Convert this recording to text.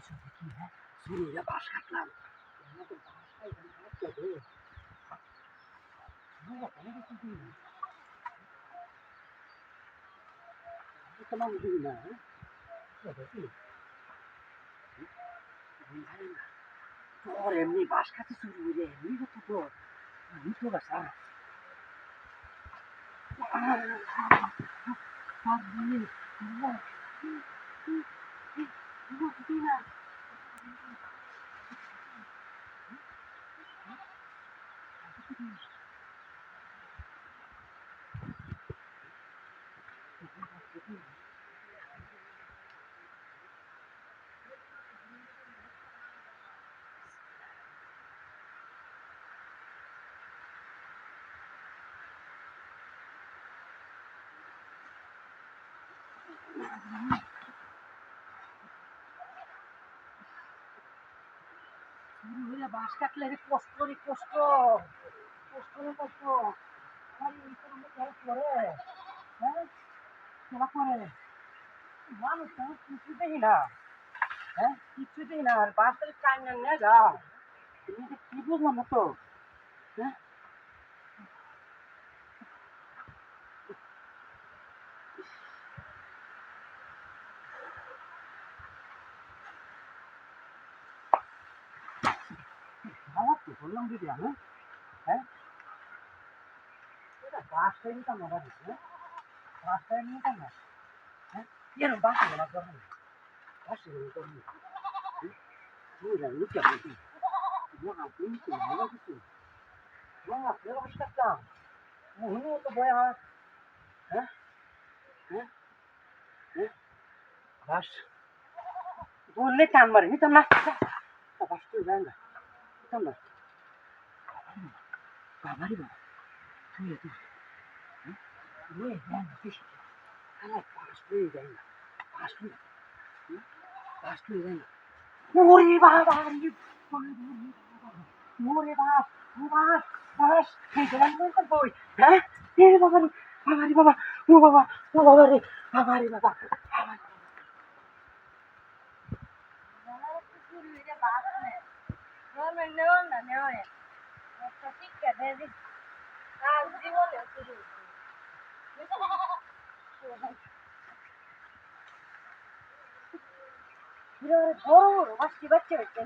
কিছু দেখি হ্যাঁ চুরিরা বাস কাটলাম আমাদের বাসায় এখানে কাটতে হবে তোমার দিই না দেখি তোর এমনি বাস খাতে চুরি রে এমনি তো তোর আমি তো বাসা বাস কাটলে কষ্ট রে কষ্ট কষ্ট রে কষ্ট আমার এই খেলা করে হ্যাঁ খেলা করে মানুষ কিছু দেখি না হ্যাঁ কিছু দেখি না আর বাস থেকে টাইম না যা তুমি কি বুঝলাম না তো হ্যাঁ খারাপ তো বললাম দিদি আমি হ্যাঁ এটা বাসটাই নিতাম না বাড়ি হ্যাঁ বাসটাই নিতাম না হ্যাঁ এরকম বাসে গেলা করবেন বাসে গেলে করবেন তুই লুকিয়ে বলছি মহা তুমি কি মজা কিছু মহা ফের বাস কাটতাম মনে তো বয় আমার হ্যাঁ হ্যাঁ হ্যাঁ বাস বললে টান মারে নিতাম না বাস তো যায় না নিতাম না বাবারি বাবা তুই এত তুই যায় না বেশি আমার বাস পেয়ে যায় না বাস পেয়ে বাস পেয়ে যায় না ওরে বাবা ওরে বাপ ও বাস বাস এই জল বলতে বই হ্যাঁ এ বাবা রে বাবা রে বাবা ও বাবা ও বাবা রে বাবা রে বাবা বড় বড় মাছটি বাচ্চা বাচ্চা